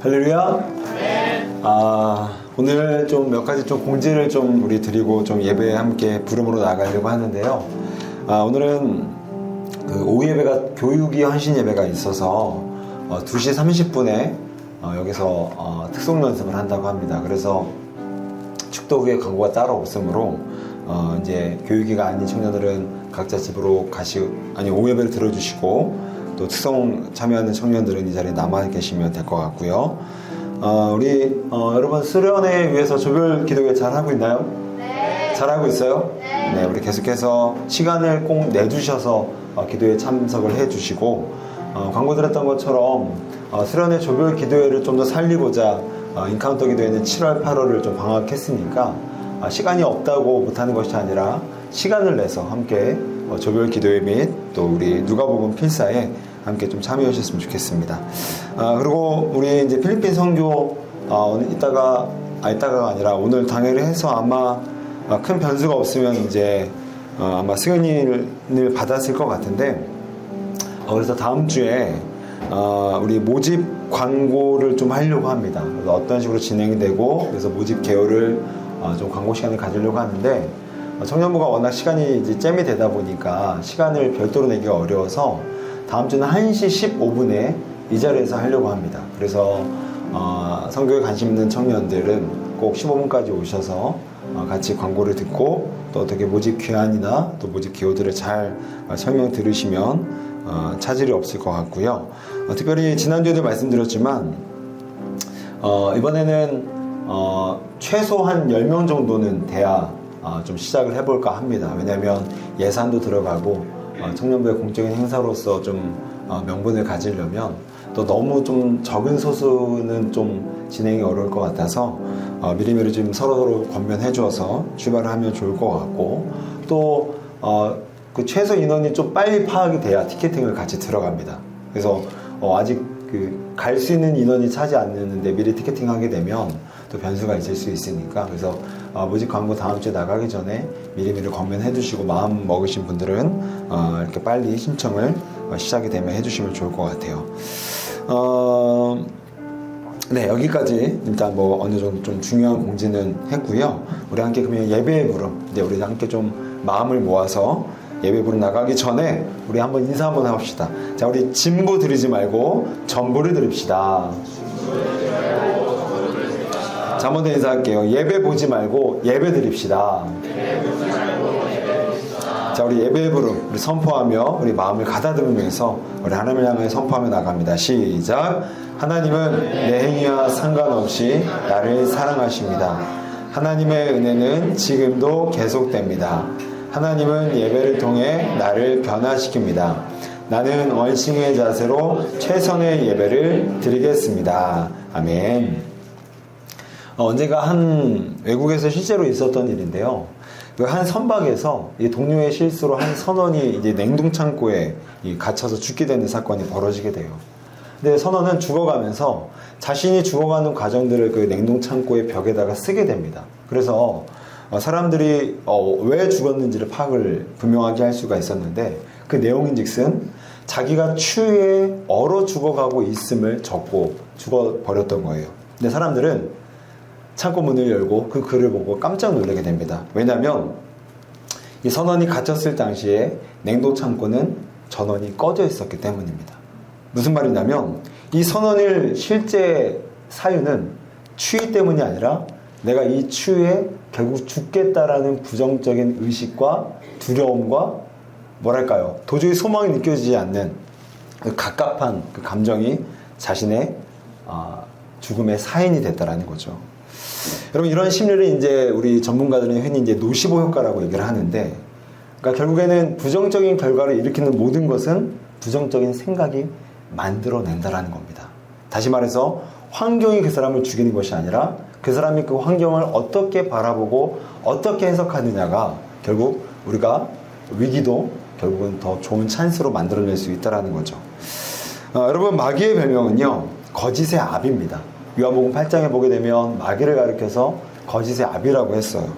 할렐루야. 오늘 좀 몇 가지 좀 공지를 좀 우리 드리고 좀 예배에 함께 부름으로 나가려고 하는데요. 오늘은 그 오후 예배가 교육이 헌신 예배가 있어서 2시 30분에 여기서 특송 연습을 한다고 합니다. 그래서 축도 후에 광고가 따로 없으므로 이제 교육이가 아닌 청년들은 각자 집으로 오후 예배를 들어주시고 또 특송 참여하는 청년들은 이 자리에 남아 계시면 될 것 같고요. 우리 여러분 수련회 위해서 조별 기도회 잘 하고 있나요? 네. 잘 하고 있어요? 네. 우리 계속해서 시간을 꼭 내주셔서 기도에 참석을 해주시고 광고 드렸던 것처럼 수련회 조별 기도회를 좀 더 살리고자 인카운터 기도회는 7월, 8월을 좀 방학했으니까 시간이 없다고 못하는 것이 아니라 시간을 내서 함께 조별 기도회 및 또 우리 누가복음 필사에 함께 좀 참여해 주셨으면 좋겠습니다. 그리고 우리 이제 필리핀 선교 이따가 아니라 오늘 당일에 해서 아마 큰 변수가 없으면 이제 아마 승인을 받았을 것 같은데 그래서 다음 주에 우리 모집 광고를 좀 하려고 합니다. 그래서 어떤 식으로 진행이 되고 그래서 모집 개요를 좀 광고 시간을 가지려고 하는데 청년부가 워낙 시간이 이제 잼이 되다 보니까 시간을 별도로 내기가 어려워서 다음 주는 1시 15분에 이 자리에서 하려고 합니다. 그래서 선교에 관심 있는 청년들은 꼭 15분까지 오셔서 같이 광고를 듣고 또 어떻게 모집 기한이나 또 모집 기호들을 잘 설명 들으시면 차질이 없을 것 같고요. 특별히 지난주에도 말씀드렸지만 이번에는 최소한 10명 정도는 돼야 좀 시작을 해볼까 합니다. 왜냐하면 예산도 들어가고 청년부의 공적인 행사로서 좀 명분을 가지려면 또 너무 좀 적은 소수는 좀 진행이 어려울 것 같아서 미리미리 좀 서로 권면해 주어서 출발을 하면 좋을 것 같고 또 그 최소 인원이 좀 빨리 파악이 돼야 티켓팅을 같이 들어갑니다. 그래서 아직 갈 수 있는 인원이 차지 않는데 미리 티켓팅 하게 되면 또 변수가 있을 수 있으니까 그래서 모집 광고 다음 주에 나가기 전에 미리미리 권면해 두시고 마음 먹으신 분들은 이렇게 빨리 신청을 시작이 되면 해주시면 좋을 것 같아요. 네, 여기까지 일단 어느 정도 좀 중요한 공지는 했고요. 우리 함께 그러면 예배의 부름, 이제 우리 함께 좀 마음을 모아서 예배 부름 나가기 전에 우리 한번 인사 한번 해봅시다. 자, 우리 진부 드리지 말고 전부를 드립시다. 자, 한번 더 인사할게요. 예배 보지 말고 예배 드립시다. 자, 우리 예배 부름 우리 선포하며 우리 마음을 가다듬으면서 우리 하나님을 향해 선포하며 나갑니다. 시작. 하나님은 내 행위와 상관없이 나를 사랑하십니다. 하나님의 은혜는 지금도 계속됩니다. 하나님은 예배를 통해 나를 변화시킵니다. 나는 원싱의 자세로 최선의 예배를 드리겠습니다. 아멘. 언젠가 한 외국에서 실제로 있었던 일인데요. 한 선박에서 이 동료의 실수로 한 선원이 이제 냉동창고에 갇혀서 죽게 되는 사건이 벌어지게 돼요. 근데 선원은 죽어가면서 자신이 죽어가는 과정들을 그 냉동창고의 벽에다가 쓰게 됩니다. 그래서 사람들이 왜 죽었는지를 파악을 분명하게 할 수가 있었는데 그 내용인즉슨 자기가 추위에 얼어 죽어가고 있음을 적고 죽어버렸던 거예요. 근데 사람들은 창고 문을 열고 그 글을 보고 깜짝 놀라게 됩니다. 왜냐하면 이 선원이 갇혔을 당시에 냉동창고는 전원이 꺼져 있었기 때문입니다. 무슨 말이냐면 이 선원의 실제 사유는 추위 때문이 아니라 내가 이 추위에 결국 죽겠다라는 부정적인 의식과 두려움과 도저히 소망이 느껴지지 않는 그 갑갑한 그 감정이 자신의 죽음의 사인이 됐다라는 거죠. 여러분, 이런 심리를 이제 우리 전문가들은 흔히 이제 노시보 효과라고 얘기를 하는데, 그러니까 결국에는 부정적인 결과를 일으키는 모든 것은 부정적인 생각이 만들어낸다라는 겁니다. 다시 말해서 환경이 그 사람을 죽이는 것이 아니라 그 사람이 그 환경을 어떻게 바라보고 어떻게 해석하느냐가 결국 우리가 위기도 결국은 더 좋은 찬스로 만들어낼 수 있다는 거죠. 여러분, 마귀의 별명은요, 거짓의 압입니다. 요한복음 8장에 보게 되면 마귀를 가리켜서 거짓의 압이라고 했어요.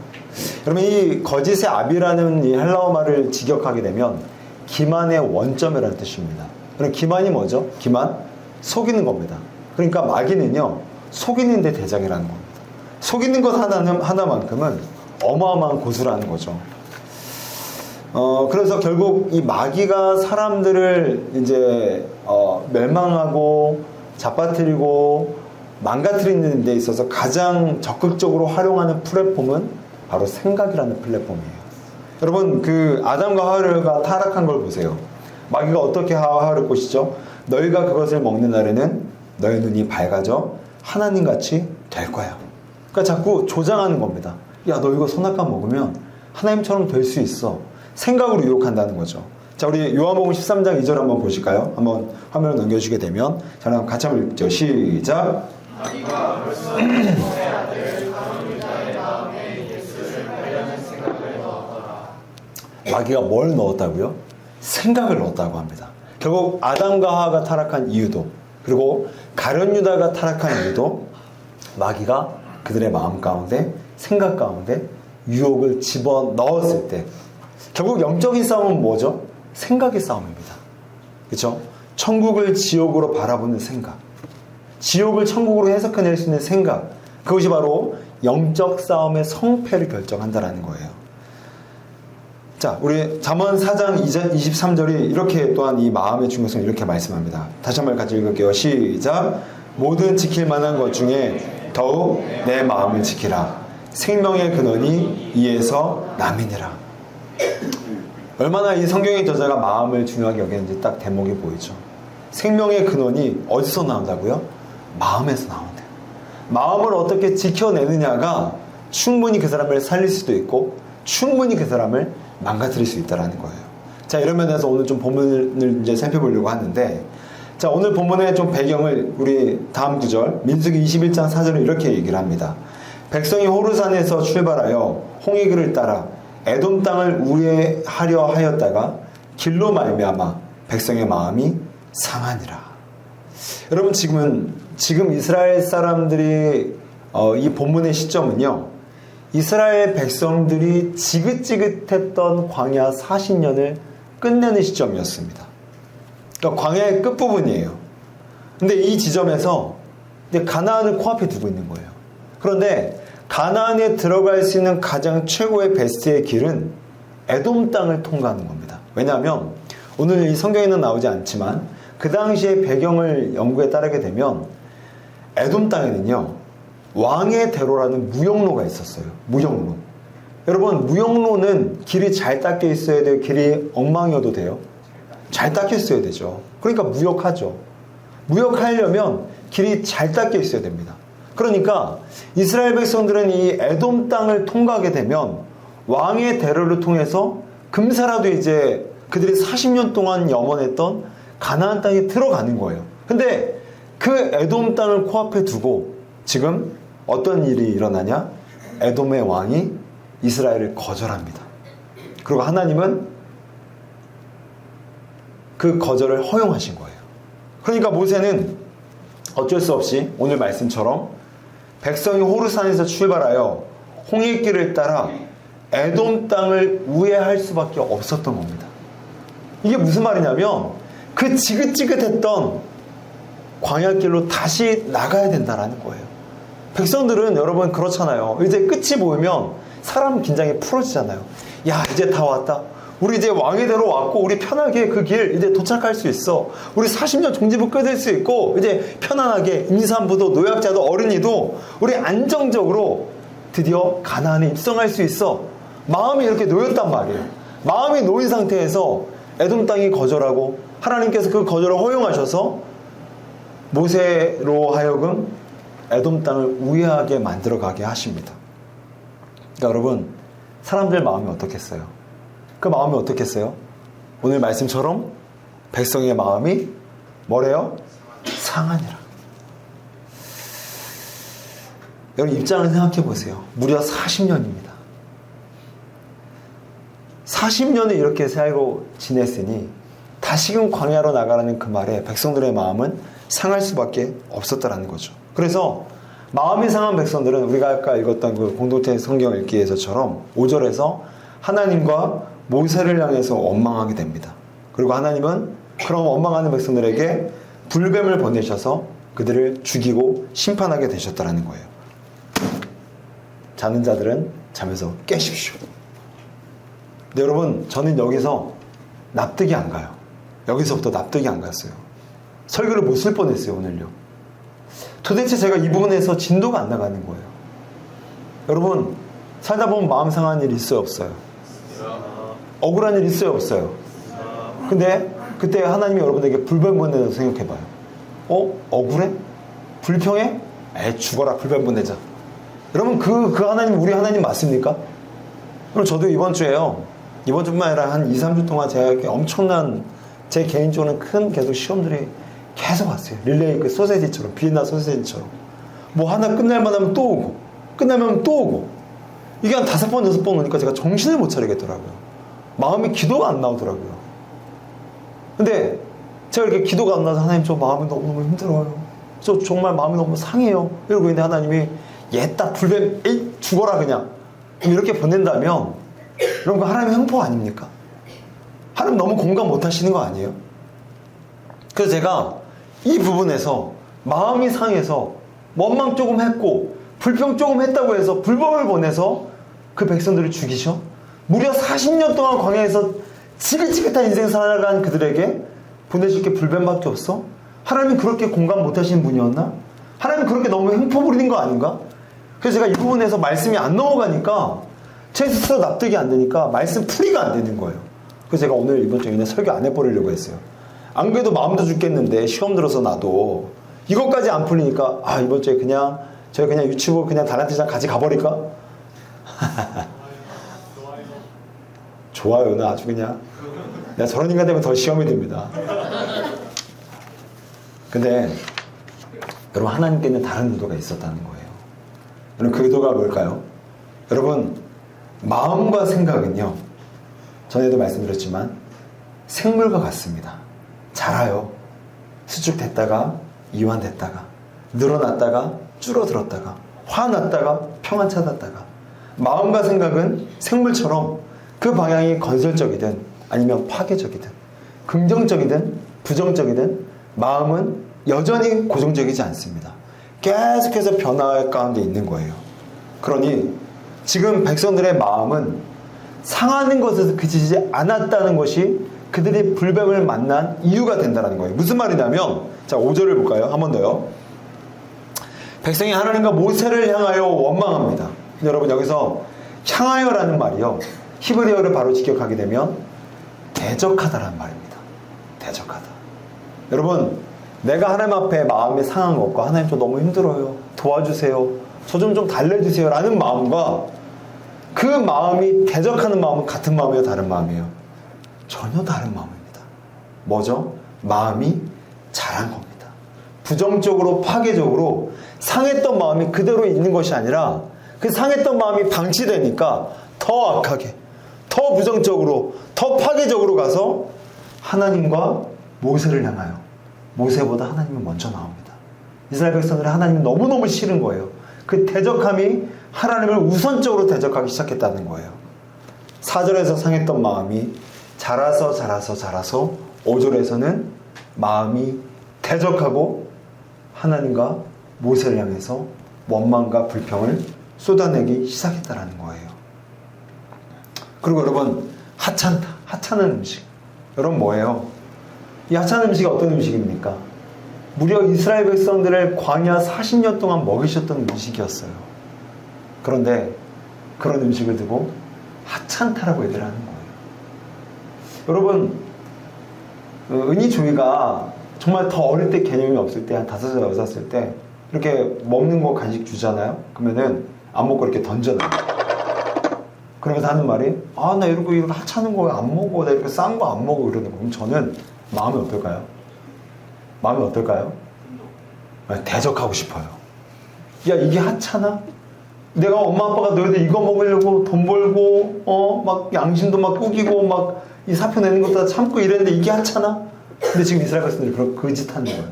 여러분, 이 거짓의 압이라는 이 헬라어 말을 직역하게 되면 기만의 원점이라는 뜻입니다. 그럼 기만이 뭐죠? 기만? 속이는 겁니다. 그러니까 마귀는요, 속이는 데 대장이라는 겁니다. 속이는 것 하나만큼은 어마어마한 고수라는 거죠. 그래서 결국 이 마귀가 사람들을 이제 멸망하고 잡아뜨리고 망가뜨리는 데 있어서 가장 적극적으로 활용하는 플랫폼은 바로 생각이라는 플랫폼이에요. 여러분, 그 아담과 하와가 타락한 걸 보세요. 마귀가 어떻게 하와를 꼬시죠? 너희가 그것을 먹는 날에는 너희 눈이 밝아져 하나님같이 될 거야. 그러니까 자꾸 조장하는 겁니다. 야, 너 이거 선악과 먹으면 하나님처럼 될 수 있어. 생각으로 유혹한다는 거죠. 자, 우리 요한복음 13장 2절 한번 보실까요? 한번 화면을 넘겨주게 되면, 자, 그럼 같이 한번 읽죠. 시작. 마귀가 벌써 내 아들 가론 유다의 마음에 예수를 살려는 생각을 넣었더라. 마귀가 뭘 넣었다고요? 생각을 넣었다고 합니다. 결국 아담과 하와가 타락한 이유도, 그리고 가룟 유다가 타락한 이유도 마귀가 그들의 마음 가운데, 생각 가운데 유혹을 집어넣었을 때, 결국 영적인 싸움은 뭐죠? 생각의 싸움입니다. 그렇죠? 천국을 지옥으로 바라보는 생각, 지옥을 천국으로 해석해낼 수 있는 생각, 그것이 바로 영적 싸움의 성패를 결정한다는 거예요. 자, 우리 잠언 4장 23절이 이렇게 또한 이 마음의 중요성을 이렇게 말씀합니다. 다시 한번 같이 읽을게요. 시작. 모든 지킬 만한 것 중에 더욱 내 마음을 지키라. 생명의 근원이 이에서 남이니라. 얼마나 이 성경의 저자가 마음을 중요하게 여기는지 딱 대목이 보이죠. 생명의 근원이 어디서 나온다고요? 마음에서 나온대요. 마음을 어떻게 지켜내느냐가 충분히 그 사람을 살릴 수도 있고 충분히 그 사람을 망가뜨릴 수 있다는 거예요. 자, 이런 면에서 오늘 좀 본문을 이제 살펴보려고 하는데, 자, 오늘 본문의 좀 배경을 우리 다음 구절 민수기 21장 4절은 이렇게 얘기를 합니다. 백성이 호르산에서 출발하여 홍해길을 따라 에돔 땅을 우회하려 하였다가 길로 말미암아 백성의 마음이 상하니라. 여러분, 지금 이스라엘 사람들이 이 본문의 시점은요, 이스라엘 백성들이 지긋지긋했던 광야 40년을 끝내는 시점이었습니다. 그러니까 광야의 끝부분이에요. 근데 이 지점에서 가나안을 코앞에 두고 있는 거예요. 그런데 가나안에 들어갈 수 있는 가장 최고의 베스트의 길은 에돔 땅을 통과하는 겁니다. 왜냐하면 오늘 이 성경에는 나오지 않지만 그 당시의 배경을 연구에 따르게 되면 에돔 땅에는요, 왕의 대로라는 무역로가 있었어요. 무역로. 여러분, 무역로는 길이 잘 닦여 있어야 돼요? 길이 엉망이어도 돼요? 잘 닦여 있어야 되죠. 그러니까 무역하죠. 무역하려면 길이 잘 닦여 있어야 됩니다. 그러니까 이스라엘 백성들은 이 에돔 땅을 통과하게 되면 왕의 대로를 통해서 금세라도 이제 그들이 40년 동안 염원했던 가나안 땅에 들어가는 거예요. 근데 그 에돔 땅을 코앞에 두고 지금 어떤 일이 일어나냐? 에돔의 왕이 이스라엘을 거절합니다. 그리고 하나님은 그 거절을 허용하신 거예요. 그러니까 모세는 어쩔 수 없이 오늘 말씀처럼 백성이 호르산에서 출발하여 홍해길을 따라 에돔 땅을 우회할 수밖에 없었던 겁니다. 이게 무슨 말이냐면 그 지긋지긋했던 광야길로 다시 나가야 된다는 거예요. 백성들은 여러분 그렇잖아요. 이제 끝이 보이면 사람 긴장이 풀어지잖아요. 야, 이제 다 왔다. 우리 이제 왕의 대로 왔고 우리 편하게 그 길 이제 도착할 수 있어. 우리 40년 종지부 끊을 수 있고 이제 편안하게 임산부도 노약자도 어린이도 우리 안정적으로 드디어 가나안에 입성할 수 있어. 마음이 이렇게 놓였단 말이에요. 마음이 놓인 상태에서 에돔 땅이 거절하고 하나님께서 그 거절을 허용하셔서 모세로 하여금 에돔 땅을 우회하게 만들어가게 하십니다. 그러니까 여러분, 사람들 마음이 어떻겠어요? 그 마음이 어떻겠어요? 오늘 말씀처럼 백성의 마음이 뭐래요? 상하니라. 여러분 입장을 생각해 보세요. 무려 40년입니다. 40년을 이렇게 살고 지냈으니 다시금 광야로 나가라는 그 말에 백성들의 마음은 상할 수밖에 없었다라는 거죠. 그래서 마음이 상한 백성들은 우리가 아까 읽었던 그 공동체 성경 읽기에서처럼 5절에서 하나님과 모세를 향해서 원망하게 됩니다. 그리고 하나님은 그런 원망하는 백성들에게 불뱀을 보내셔서 그들을 죽이고 심판하게 되셨다라는 거예요. 자는 자들은 잠에서 깨십시오. 근데 여러분, 저는 여기서 납득이 안 가요. 여기서부터 납득이 안 갔어요. 설교를 못 쓸 뻔했어요, 오늘요. 도대체 제가 이 부분에서 진도가 안 나가는 거예요. 여러분, 살다 보면 마음 상한 일 있어요, 없어요? 억울한 일 있어요, 없어요? 근데 그때 하나님이 여러분에게 불변 보내서 생각해봐요. 억울해? 불평해? 죽어라, 불변 보내자. 여러분, 그 하나님, 우리 하나님 맞습니까? 그럼 저도 이번 주에요. 이번 주뿐만 아니라 한 2, 3주 동안 제가 엄청난, 제 개인적으로는 큰 계속 시험들이 계속 왔어요. 릴레이 그 소세지처럼, 비엔나 소세지처럼. 뭐 하나 끝날만 하면 또 오고, 끝나면 또 오고. 이게 한 5번, 6번 오니까 제가 정신을 못 차리겠더라고요. 마음이 기도가 안 나오더라고요. 근데 제가 이렇게 기도가 안 나서 하나님 저 마음이 너무너무 힘들어요. 저 정말 마음이 너무 상해요. 이러고 있는데 하나님이 얘딱 불뱀, 에이, 죽어라 그냥. 이렇게 보낸다면 여러분, 하나님의 형포 아닙니까? 하나님 너무 공감 못 하시는 거 아니에요? 그래서 제가 이 부분에서 마음이 상해서 원망 조금 했고 불평 조금 했다고 해서 불법을 보내서 그 백성들을 죽이셔? 무려 40년 동안 광야에서 지긋지긋한 인생 살아간 그들에게 보내실 게 불뱀밖에 없어? 하나님은 그렇게 공감 못 하시는 분이었나? 하나님은 그렇게 너무 횡포 부리는 거 아닌가? 그래서 제가 이 부분에서 말씀이 안 넘어가니까 제 스스로 납득이 안 되니까 말씀 풀이가 안 되는 거예요. 그래서 제가 오늘 이번 주에 그냥 설교 안 해버리려고 했어요. 안 그래도 마음도 죽겠는데 시험 들어서 나도 이것까지 안 풀리니까 이번 주에 저희 그냥 유치부 그냥 달란트장 같이 가버릴까? 좋아요는 아주 그냥 내가 저런 인간 되면 더 시험이 됩니다. 근데 여러분, 하나님께는 다른 의도가 있었다는 거예요. 여러분, 그 의도가 뭘까요? 여러분, 마음과 생각은요, 전에도 말씀드렸지만 생물과 같습니다. 자라요. 수축됐다가 이완됐다가 늘어났다가 줄어들었다가 화났다가 평안 찾았다가. 마음과 생각은 생물처럼 그 방향이 건설적이든 아니면 파괴적이든 긍정적이든 부정적이든 마음은 여전히 고정적이지 않습니다. 계속해서 변화 가운데 있는 거예요. 그러니 지금 백성들의 마음은 상하는 것에서 그치지 않았다는 것이 그들이 불뱀을 만난 이유가 된다는 거예요. 무슨 말이냐면, 자, 5절을 볼까요? 한 번 더요. 백성이 하나님과 모세를 향하여 원망합니다. 여러분, 여기서 향하여라는 말이요, 히브리어를 바로 직역하게 되면 대적하다라는 말입니다. 대적하다. 여러분, 내가 하나님 앞에 마음이 상한 것과 하나님 저 너무 힘들어요, 도와주세요, 저 좀 달래주세요 라는 마음과 그 마음이 대적하는 마음은 같은 마음이에요, 다른 마음이에요? 전혀 다른 마음입니다. 뭐죠? 마음이 자란 겁니다. 부정적으로 파괴적으로 상했던 마음이 그대로 있는 것이 아니라 그 상했던 마음이 방치되니까 더 악하게, 더 부정적으로, 더 파괴적으로 가서 하나님과 모세를 향하여, 모세보다 하나님이 먼저 나옵니다. 이스라엘 백성들은 하나님이 너무너무 싫은 거예요. 그 대적함이 하나님을 우선적으로 대적하기 시작했다는 거예요. 4절에서 상했던 마음이 자라서 5절에서는 마음이 대적하고 하나님과 모세를 향해서 원망과 불평을 쏟아내기 시작했다는 거예요. 그리고 여러분, 하찮은 음식. 여러분, 뭐예요? 이 하찮은 음식이 어떤 음식입니까? 무려 이스라엘 백성들을 광야 40년 동안 먹이셨던 음식이었어요. 그런데 그런 음식을 두고 하찮다라고 얘기를 하는 거예요. 여러분, 은희조이가 정말 더 어릴 때 개념이 없을 때, 한 5살, 6살 때 이렇게 먹는 거 간식 주잖아요? 그러면은 안 먹고 이렇게 던져놔요. 그러면서 하는 말이, 나 이거 하찮은 거 안 먹어, 나 이렇게 싼 거 안 먹어, 이러는 거. 그럼 저는 마음이 어떨까요? 마음이 어떨까요? 대적하고 싶어요. 야, 이게 하찮아? 내가 엄마 아빠가 너희들 이거 먹으려고 돈 벌고 막 양심도 막 꾸기고 막 이 사표 내는 것도 다 참고 이랬는데 이게 하찮아? 근데 지금 이스라엘 백성들이 그 짓 하는 거예요.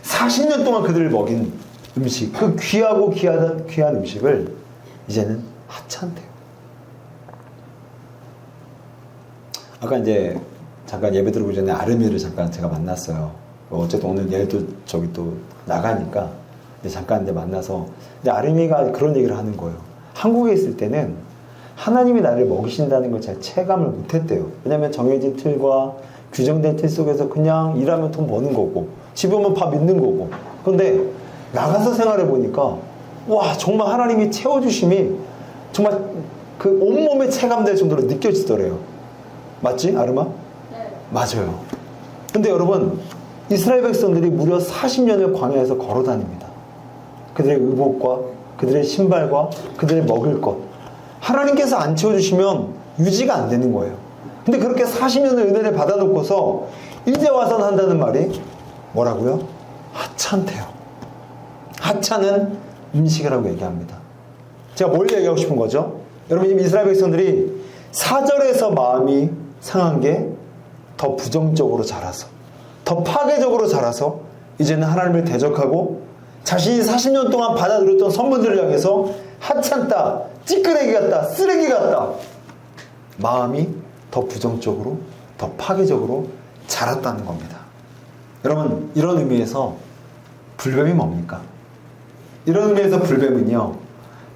40년 동안 그들을 먹인 음식, 그 귀하고 귀한 음식을 이제는 하찮대요. 아까 이제 잠깐 예배 들어오기 전에 아르미를 잠깐 제가 만났어요. 어쨌든 오늘 얘도 저기 또 나가니까 잠깐 이제 만나서 이제 아름이가 그런 얘기를 하는 거예요. 한국에 있을 때는 하나님이 나를 먹이신다는 걸 잘 체감을 못했대요. 왜냐하면 정해진 틀과 규정된 틀 속에서 그냥 일하면 돈 버는 거고 집에 오면 밥 있는 거고. 그런데 나가서 생활해 보니까 와 정말 하나님이 채워주심이 정말 그 온몸에 체감될 정도로 느껴지더래요. 맞지 아름아? 네. 맞아요. 근데 여러분 이스라엘 백성들이 무려 40년을 광야에서 걸어 다닙니다. 그들의 의복과 그들의 신발과 그들의 먹을 것 하나님께서 안 채워주시면 유지가 안 되는 거예요. 근데 그렇게 40년의 은혜를 받아놓고서 이제 와서 한다는 말이 뭐라고요? 하찮대요. 하찮은 음식이라고 얘기합니다. 제가 뭘 얘기하고 싶은 거죠? 여러분 지금 이스라엘 백성들이 4절에서 마음이 상한 게 더 부정적으로 자라서 더 파괴적으로 자라서 이제는 하나님을 대적하고 자신이 40년 동안 받아들였던 선물들을 향해서 하찮다, 찌끄레기 같다, 쓰레기 같다 마음이 더 부정적으로 더 파괴적으로 자랐다는 겁니다. 여러분 이런 의미에서 불뱀이 뭡니까? 이런 의미에서 불뱀은요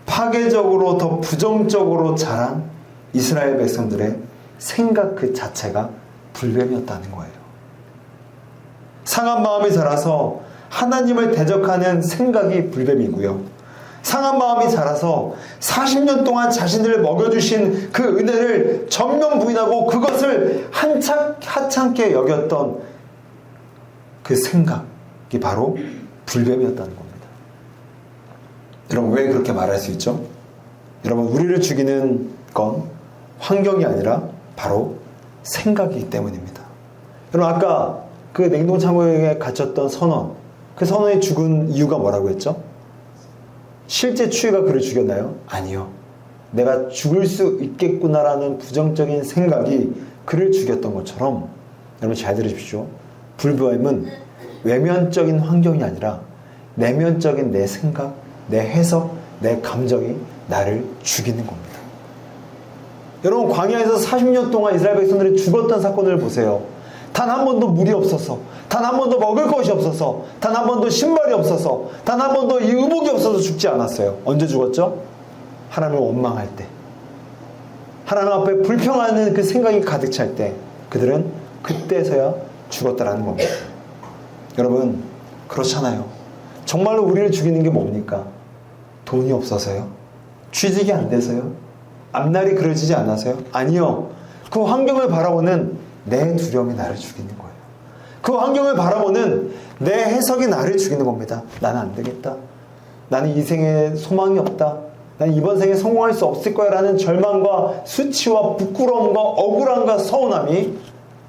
파괴적으로 더 부정적으로 자란 이스라엘 백성들의 생각 그 자체가 불뱀이었다는 거예요. 상한 마음이 자라서 하나님을 대적하는 생각이 불뱀이고요. 상한 마음이 자라서 40년 동안 자신들을 먹여주신 그 은혜를 전면 부인하고 그것을 하찮게 여겼던 그 생각이 바로 불뱀이었다는 겁니다. 여러분 왜 그렇게 말할 수 있죠? 여러분 우리를 죽이는 건 환경이 아니라 바로 생각이기 때문입니다. 여러분 아까 그 냉동창고에 갇혔던 선원 그 선원이 죽은 이유가 뭐라고 했죠? 실제 추위가 그를 죽였나요? 아니요. 내가 죽을 수 있겠구나라는 부정적인 생각이 그를 죽였던 것처럼 여러분 잘 들으십시오. 불뱀은 외면적인 환경이 아니라 내면적인 내 생각, 내 해석, 내 감정이 나를 죽이는 겁니다. 여러분 광야에서 40년 동안 이스라엘 백성들이 죽었던 사건을 보세요. 단 한 번도 물이 없어서, 단 한 번도 먹을 것이 없어서, 단 한 번도 신발이 없어서, 단 한 번도 이 의복이 없어서 죽지 않았어요. 언제 죽었죠? 하나님을 원망할 때, 하나님 앞에 불평하는 그 생각이 가득 찰 때 그들은 그때서야 죽었다라는 겁니다. 여러분 그렇잖아요. 정말로 우리를 죽이는 게 뭡니까? 돈이 없어서요? 취직이 안 돼서요? 앞날이 그려지지 않아서요? 아니요. 그 환경을 바라보는 내 두려움이 나를 죽이는 거예요. 그 환경을 바라보는 내 해석이 나를 죽이는 겁니다. 나는 안 되겠다. 나는 이 생에 소망이 없다. 나는 이번 생에 성공할 수 없을 거야 라는 절망과 수치와 부끄러움과 억울함과 서운함이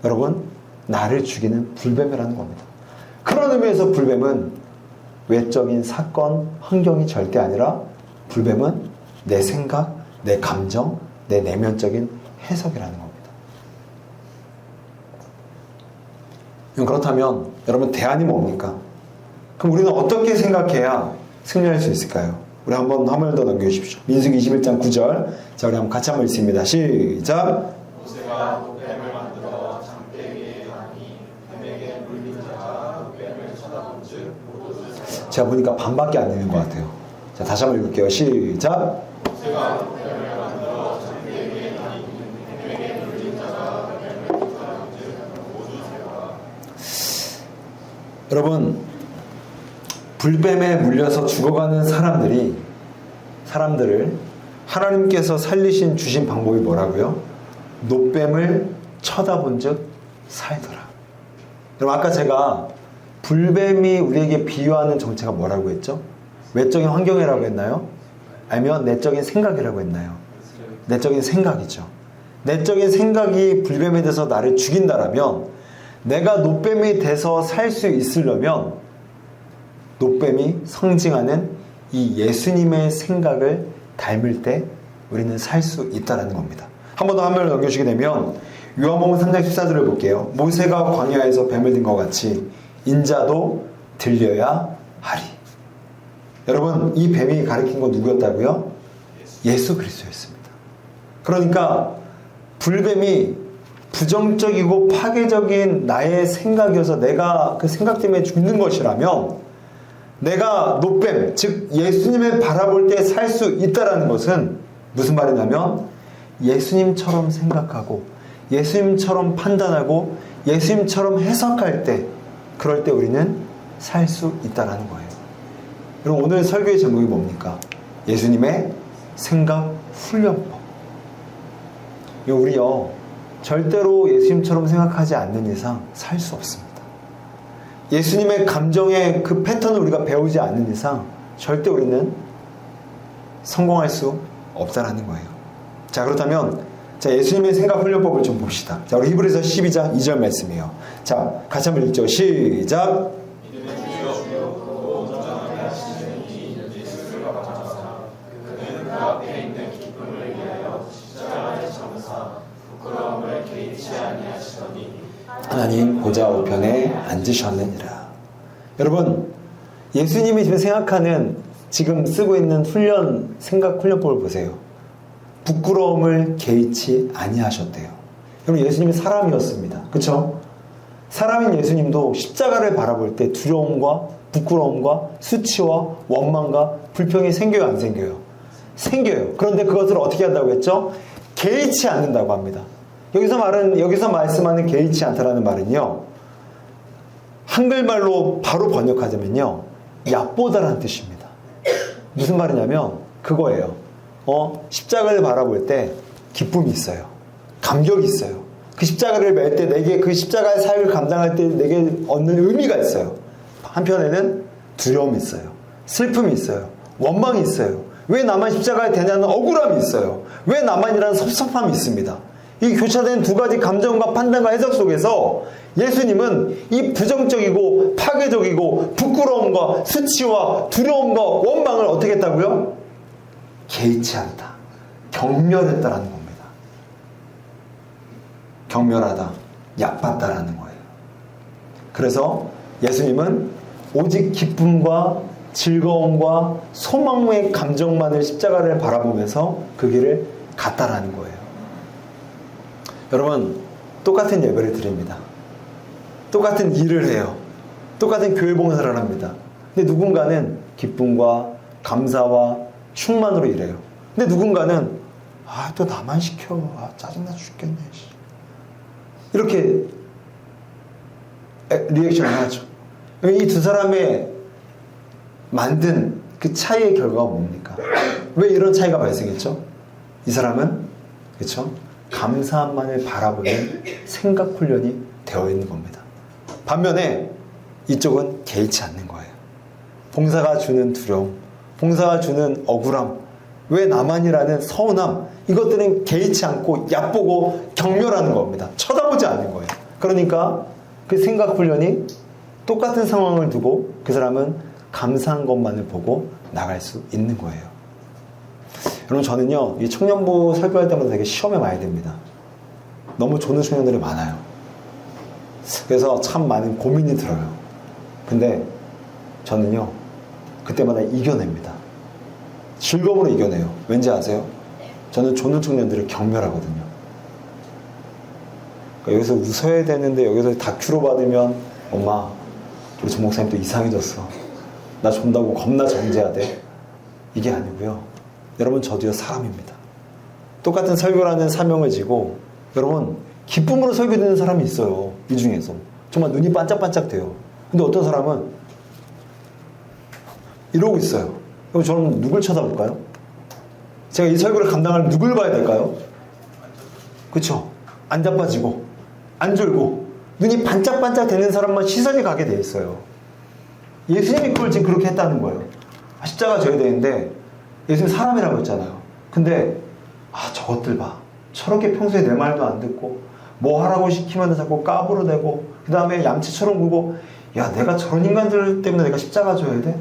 여러분 나를 죽이는 불뱀이라는 겁니다. 그런 의미에서 불뱀은 외적인 사건, 환경이 절대 아니라 불뱀은 내 생각, 내 감정, 내 내면적인 해석이라는 겁니다. 그렇다면 여러분 대안이 뭡니까? 그럼 우리는 어떻게 생각해야 승리할 수 있을까요? 우리 한 번 더 넘겨주십시오. 민수기 21장 9절. 자, 우리 한번 같이 한번 읽습니다. 시작. 모세가 뱀을 만들어 장대기에 하니 뱀에게 물린 자가 뱀을 쳐다본즉 모두 제가 보니까 반밖에 안 되는 것 같아요. 자, 다시 한번 읽을게요. 시작. 모세가 뱀을 만들어 장대기에 하니 뱀에게 물린 자가 뱀을 쳐다본즉 모두 새가. 여러분 불뱀에 물려서 죽어가는 사람들을 하나님께서 주신 방법이 뭐라고요? 노뱀을 쳐다본 즉 살더라. 여러분 아까 제가 불뱀이 우리에게 비유하는 정체가 뭐라고 했죠? 외적인 환경이라고 했나요? 아니면 내적인 생각이라고 했나요? 내적인 생각이죠. 내적인 생각이 불뱀에 대해서 나를 죽인다라면 내가 노뱀이 돼서 살 수 있으려면 노뱀이 상징하는 이 예수님의 생각을 닮을 때 우리는 살 수 있다는 겁니다. 한 번 더 화면을 넘겨주시게 되면 요한복음 3장 14절을 볼게요. 모세가 광야에서 뱀을 든 것 같이 인자도 들려야 하리. 여러분 이 뱀이 가리킨 건 누구였다고요? 예수 그리스도였습니다. 그러니까 불뱀이 부정적이고 파괴적인 나의 생각이어서 내가 그 생각 때문에 죽는 것이라면 내가 노뱀, 즉 예수님을 바라볼 때 살 수 있다라는 것은 무슨 말이냐면 예수님처럼 생각하고 예수님처럼 판단하고 예수님처럼 해석할 때 그럴 때 우리는 살 수 있다라는 거예요. 그럼 오늘 설교의 제목이 뭡니까? 예수님의 생각 훈련법. 우리요 절대로 예수님처럼 생각하지 않는 이상 살 수 없습니다. 예수님의 감정의 그 패턴을 우리가 배우지 않는 이상 절대 우리는 성공할 수 없다라는 거예요. 자, 그렇다면 자, 예수님의 생각 훈련법을 좀 봅시다. 자, 우리 히브리서 12장 2절 말씀이에요. 자, 같이 한번 읽죠. 시작. 하나님 보좌 우편에 앉으셨느니라. 여러분, 예수님이 지금 생각하는, 지금 쓰고 있는 생각 훈련법을 보세요. 부끄러움을 개의치 아니하셨대요. 여러분, 예수님이 사람이었습니다. 그렇죠? 사람인 예수님도 십자가를 바라볼 때 두려움과 부끄러움과 수치와 원망과 불평이 생겨요, 안 생겨요? 생겨요. 그런데 그것을 어떻게 한다고 했죠? 개의치 않는다고 합니다. 여기서 말씀하는 개의치 않다라는 말은요, 한글말로 바로 번역하자면요, 얕보다라는 뜻입니다. 무슨 말이냐면 그거예요. 십자가를 바라볼 때 기쁨이 있어요. 감격이 있어요. 그 십자가를 맬 때 내게 그 십자가의 사역을 감당할 때 내게 얻는 의미가 있어요. 한편에는 두려움이 있어요. 슬픔이 있어요. 원망이 있어요. 왜 나만 십자가에 대냐는 억울함이 있어요. 왜 나만이라는 섭섭함이 있습니다. 이 교차된 두 가지 감정과 판단과 해석 속에서 예수님은 이 부정적이고 파괴적이고 부끄러움과 수치와 두려움과 원망을 어떻게 했다고요? 개의치 않다. 경멸했다라는 겁니다. 경멸하다. 얕봤다라는 거예요. 그래서 예수님은 오직 기쁨과 즐거움과 소망의 감정만을 십자가를 바라보면서 그 길을 갔다라는 거예요. 여러분, 똑같은 예배를 드립니다. 똑같은 일을 해요. 똑같은 교회 봉사를 합니다. 근데 누군가는 기쁨과 감사와 충만으로 일해요. 근데 누군가는 또 나만 시켜. 짜증나 죽겠네. 이렇게 리액션을 하죠. 이 두 사람의 만든 그 차이의 결과가 뭡니까? 왜 이런 차이가 발생했죠? 이 사람은, 그렇죠? 감사함만을 바라보는 생각 훈련이 되어 있는 겁니다. 반면에 이쪽은 개의치 않는 거예요. 봉사가 주는 두려움, 봉사가 주는 억울함, 왜 나만이라는 서운함, 이것들은 개의치 않고 얕보고 경멸하는 겁니다. 쳐다보지 않는 거예요. 그러니까 그 생각 훈련이 똑같은 상황을 두고 그 사람은 감사한 것만을 보고 나갈 수 있는 거예요. 여러분, 저는요, 이 청년부 설교할 때마다 되게 시험에 많이 듭니다. 너무 좋은 청년들이 많아요. 그래서 참 많은 고민이 들어요. 근데 저는요, 그때마다 이겨냅니다. 즐거움으로 이겨내요. 왠지 아세요? 저는 좋은 청년들을 경멸하거든요. 그러니까 여기서 웃어야 되는데 여기서 다큐로 받으면 엄마, 우리 정 목사님 또 이상해졌어. 나 존다고 겁나 정죄해야 돼. 이게 아니고요. 여러분, 저도요, 사람입니다. 똑같은 설교라는 사명을 지고 여러분, 기쁨으로 설교 듣는 사람이 있어요. 이 중에서 정말 눈이 반짝반짝 돼요. 근데 어떤 사람은 이러고 있어요. 그럼 저는 누굴 쳐다볼까요? 제가 이 설교를 감당할 누굴 봐야 될까요? 그렇죠? 안 자빠지고 안 졸고 눈이 반짝반짝 되는 사람만 시선이 가게 돼 있어요. 예수님이 그걸 지금 그렇게 했다는 거예요. 십자가 져야 되는데 예수님 사람이라고 했잖아요. 근데 저것들 봐. 저렇게 평소에 내 말도 안 듣고 뭐 하라고 시키면 자꾸 까부러대고 그 다음에 얌체처럼 굴고, 야, 내가 저런 인간들 때문에 내가 십자가 져야 돼?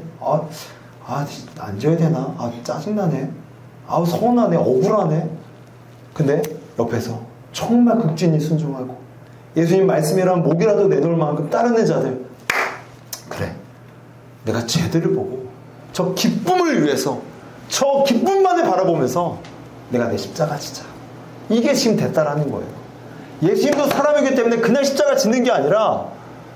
안 져야 되나? 짜증나네. 서운하네. 억울하네. 근데 옆에서 정말 극진히 순종하고 예수님 말씀이라면 목이라도 내놓을 만큼 따르는 자들, 그래, 내가 쟤들을 보고 저 기쁨을 위해서 저 기쁨만을 바라보면서 내가 내 십자가 지자. 이게 지금 됐다라는 거예요. 예수님도 사람이기 때문에 그냥 십자가 짓는 게 아니라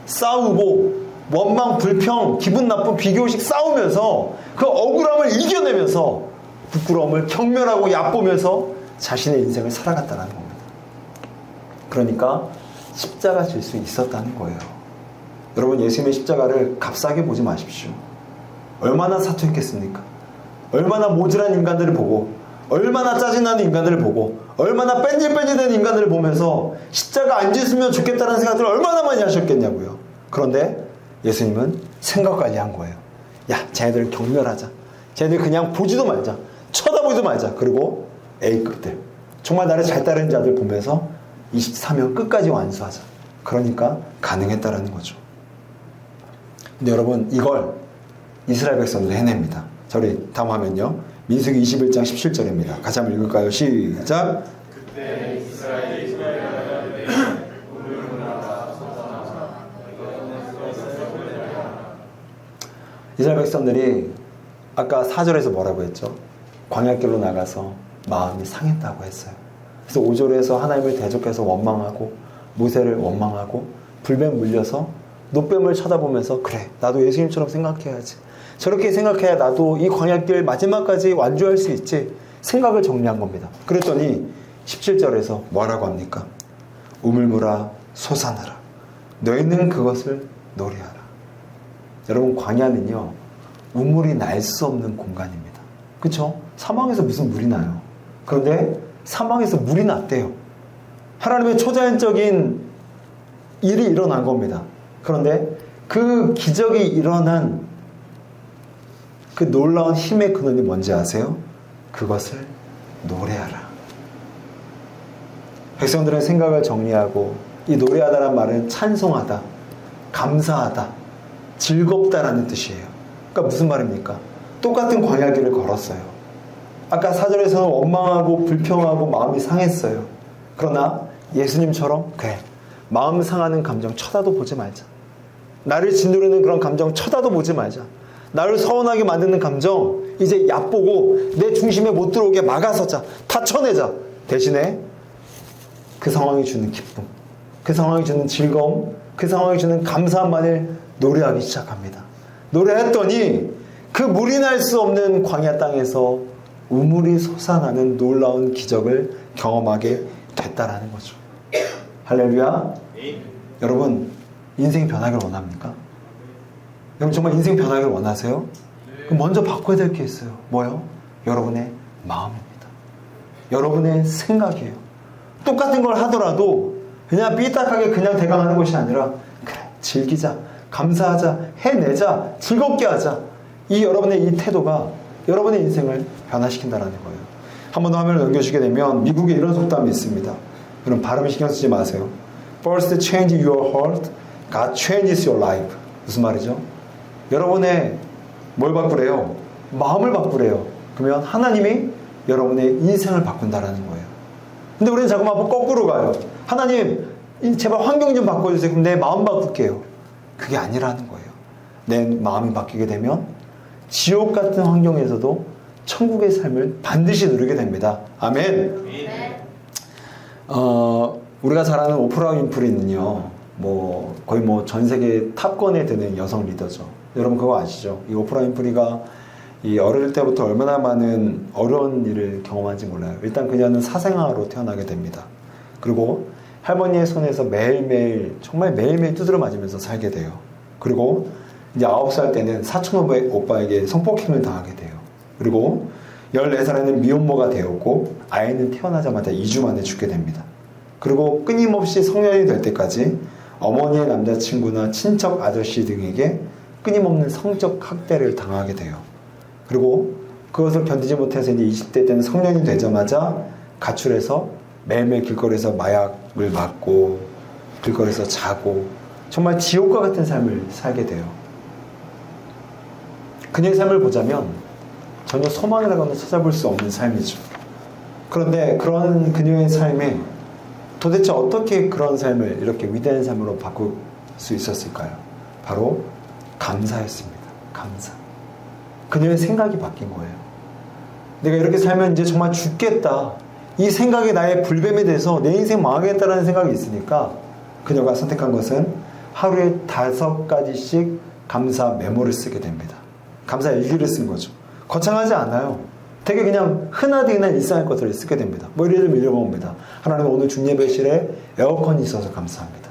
싸우고 원망, 불평, 기분 나쁜, 비교식 싸우면서 그 억울함을 이겨내면서 부끄러움을 경멸하고 얕보면서 자신의 인생을 살아갔다는 겁니다. 그러니까 십자가 질 수 있었다는 거예요. 여러분, 예수님의 십자가를 값싸게 보지 마십시오. 얼마나 사투했겠습니까? 얼마나 모질한 인간들을 보고, 얼마나 짜증나는 인간들을 보고, 얼마나 뺀질뺀질된 인간들을 보면서 십자가 안 짓으면 좋겠다는 생각들을 얼마나 많이 하셨겠냐고요. 그런데 예수님은 생각 관리한 거예요. 야, 쟤네들 경멸하자. 쟤네들 그냥 보지도 말자. 쳐다보지도 말자. 그리고 A급들, 정말 나를 잘 따르는 자들 보면서 24면 끝까지 완수하자. 그러니까 가능했다라는 거죠. 근데 여러분, 이걸 이스라엘 백성들이 해냅니다. 저리 다음 화면요. 민수기 21장 17절입니다. 같이 한번 읽을까요? 시작. 그때 이스라엘이 이스라엘 백성들이 아까 4절에서 뭐라고 했죠? 광야길로 나가서 마음이 상했다고 했어요. 그래서 5절에서 하나님을 대적해서 원망하고 모세를 원망하고 불뱀 물려서 노뱀을 쳐다보면서 그래, 나도 예수님처럼 생각해야지. 저렇게 생각해야 나도 이 광야길 마지막까지 완주할 수 있지. 생각을 정리한 겁니다. 그랬더니 17절에서 뭐라고 합니까? 우물물아 솟아나라. 너희는 그것을 노래하라. 여러분, 광야는요, 우물이 날 수 없는 공간입니다. 그렇죠? 사막에서 무슨 물이 나요? 그런데 사막에서 물이 났대요. 하나님의 초자연적인 일이 일어난 겁니다. 그런데 그 기적이 일어난 그 놀라운 힘의 근원이 뭔지 아세요? 그것을 노래하라. 백성들은 생각을 정리하고 이 노래하다란 말은 찬송하다, 감사하다, 즐겁다라는 뜻이에요. 그러니까 무슨 말입니까? 똑같은 광야길을 걸었어요. 아까 4절에서는 원망하고 불평하고 마음이 상했어요. 그러나 예수님처럼 그래, 마음 상하는 감정 쳐다도 보지 말자. 나를 짓누르는 그런 감정 쳐다도 보지 말자. 나를 서운하게 만드는 감정 이제 얕보고 내 중심에 못 들어오게 막아서자. 다 쳐내자. 대신에 그 상황이 주는 기쁨, 그 상황이 주는 즐거움, 그 상황이 주는 감사함만을 노래하기 시작합니다. 노래했더니 그 물이 날 수 없는 광야 땅에서 우물이 솟아나는 놀라운 기적을 경험하게 됐다라는 거죠. 할렐루야. 여러분, 인생이 변하기를 원합니까? 여러분, 정말 인생 변하기를 원하세요? 그럼 먼저 바꿔야 될 게 있어요. 뭐요? 여러분의 마음입니다. 여러분의 생각이에요. 똑같은 걸 하더라도 그냥 삐딱하게 그냥 대강하는 것이 아니라 그래, 즐기자, 감사하자, 해내자, 즐겁게 하자. 이 여러분의 이 태도가 여러분의 인생을 변화시킨다는 거예요. 한 번 더 화면을 넘겨주게 되면 미국에 이런 속담이 있습니다. 여러분, 발음에 신경 쓰지 마세요. First change your heart, God changes your life. 무슨 말이죠? 여러분의 뭘 바꾸래요? 마음을 바꾸래요. 그러면 하나님이 여러분의 인생을 바꾼다라는 거예요. 근데 우리는 자꾸만 거꾸로 가요. 하나님, 제발 환경 좀 바꿔주세요. 그럼 내 마음 바꿀게요. 그게 아니라는 거예요. 내 마음이 바뀌게 되면 지옥 같은 환경에서도 천국의 삶을 반드시 누리게 됩니다. 아멘. 우리가 잘 아는 오프라 윈프리는요, 거의 전 세계 탑건에 드는 여성 리더죠. 여러분 그거 아시죠? 이 오프라 윈프리가 이 어릴 때부터 얼마나 많은 어려운 일을 경험한지 몰라요. 일단 그녀는 사생아로 태어나게 됩니다. 그리고 할머니의 손에서 매일매일, 정말 매일매일 두드려 맞으면서 살게 돼요. 그리고 이제 9살 때는 사촌 오빠에게 성폭행을 당하게 돼요. 그리고 14살에는 미혼모가 되었고 아이는 태어나자마자 2주 만에 죽게 됩니다. 그리고 끊임없이 성년이 될 때까지 어머니의 남자친구나 친척 아저씨 등에게 끊임없는 성적 학대를 당하게 돼요. 그리고 그것을 견디지 못해서 이제 20대 때는 성년이 되자마자 가출해서 매일매일 길거리에서 마약을 맞고 길거리에서 자고 정말 지옥과 같은 삶을 살게 돼요. 그녀의 삶을 보자면 전혀 소망이라고는 찾아볼 수 없는 삶이죠. 그런데 그런 그녀의 삶에 도대체 어떻게 그런 삶을 이렇게 위대한 삶으로 바꿀 수 있었을까요? 바로 감사였습니다. 감사. 그녀의 생각이 바뀐 거예요. 내가 이렇게 살면 이제 정말 죽겠다. 이 생각이 나의 불뱀에 대해서 내 인생 망하겠다라는 생각이 있으니까 그녀가 선택한 것은 하루에 5가지씩 감사 메모를 쓰게 됩니다. 감사 일기를 쓴 거죠. 거창하지 않아요. 되게 그냥 흔하디 흔한 일상의 것들을 쓰게 됩니다. 뭐 예를 들면 이런 겁니다. 하나님, 오늘 중예배실에 에어컨이 있어서 감사합니다.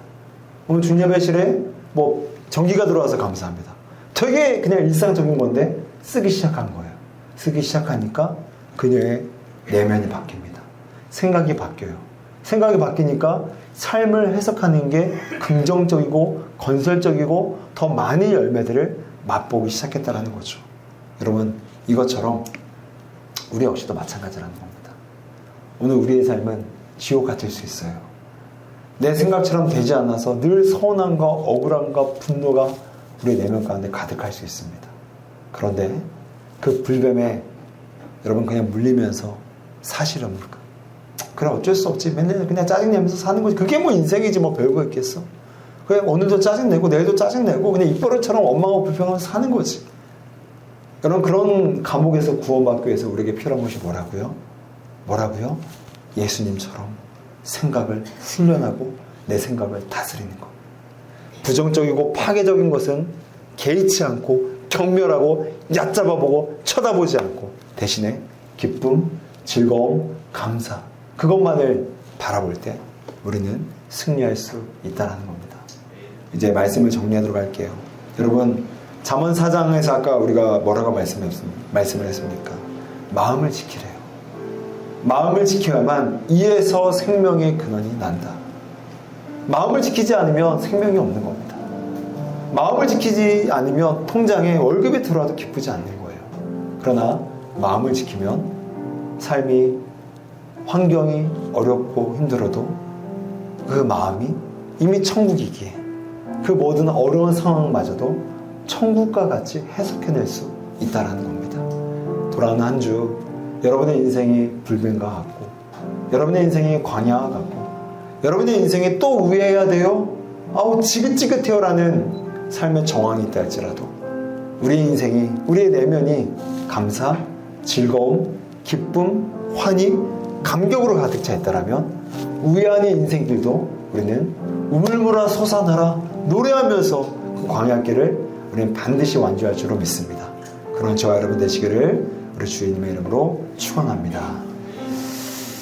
오늘 중예배실에 뭐 전기가 들어와서 감사합니다. 되게 그냥 일상적인 건데 쓰기 시작한 거예요. 쓰기 시작하니까 그녀의 내면이 바뀝니다. 생각이 바뀌어요. 생각이 바뀌니까 삶을 해석하는 게 긍정적이고 건설적이고 더 많은 열매들을 맛보기 시작했다는 거죠. 여러분, 이것처럼 우리 역시도 마찬가지라는 겁니다. 오늘 우리의 삶은 지옥 같을 수 있어요. 내 생각처럼 되지 않아서 늘 서운함과 억울함과 분노가 우리 내면 가운데 가득할 수 있습니다. 그런데 그 불뱀에 여러분 그냥 물리면서 사실입니까? 그래, 어쩔 수 없지. 맨날 그냥 짜증내면서 사는 거지. 그게 뭐 인생이지 뭐 별거 있겠어. 그냥 오늘도 짜증내고 내일도 짜증내고 그냥 입버릇처럼 원망하고 불평하면서 사는 거지. 여러분, 그런 감옥에서 구원받기 위해서 우리에게 필요한 것이 뭐라고요? 뭐라고요? 예수님처럼 생각을 훈련하고 내 생각을 다스리는 것. 부정적이고 파괴적인 것은 개의치 않고 경멸하고 얕잡아보고 쳐다보지 않고 대신에 기쁨, 즐거움, 감사, 그것만을 바라볼 때 우리는 승리할 수 있다는 겁니다. 이제 말씀을 정리하도록 할게요. 여러분, 잠언 4장에서 아까 우리가 뭐라고 말씀을 했습니까? 마음을 지키래요. 마음을 지켜야만 이에서 생명의 근원이 난다. 마음을 지키지 않으면 생명이 없는 겁니다. 마음을 지키지 않으면 통장에 월급이 들어와도 기쁘지 않는 거예요. 그러나 마음을 지키면 삶이, 환경이 어렵고 힘들어도 그 마음이 이미 천국이기에 그 모든 어려운 상황마저도 천국과 같이 해석해낼 수 있다는 겁니다. 돌아오는 한 주 여러분의 인생이 불뱀과 같고 여러분의 인생이 광야와 같고 여러분의 인생이 또 우회해야 돼요? 아우 지긋지긋해요 라는 삶의 정황이 있다 할지라도 우리 인생이, 우리의 내면이 감사, 즐거움, 기쁨, 환희, 감격으로 가득 차 있다라면 우회하는 인생들도 우리는 우물물아 솟아나라 노래하면서 그 광야길을 우리는 반드시 완주할 줄로 믿습니다. 그런 저와 여러분 되시기를 우리 주님의 이름으로 축원합니다.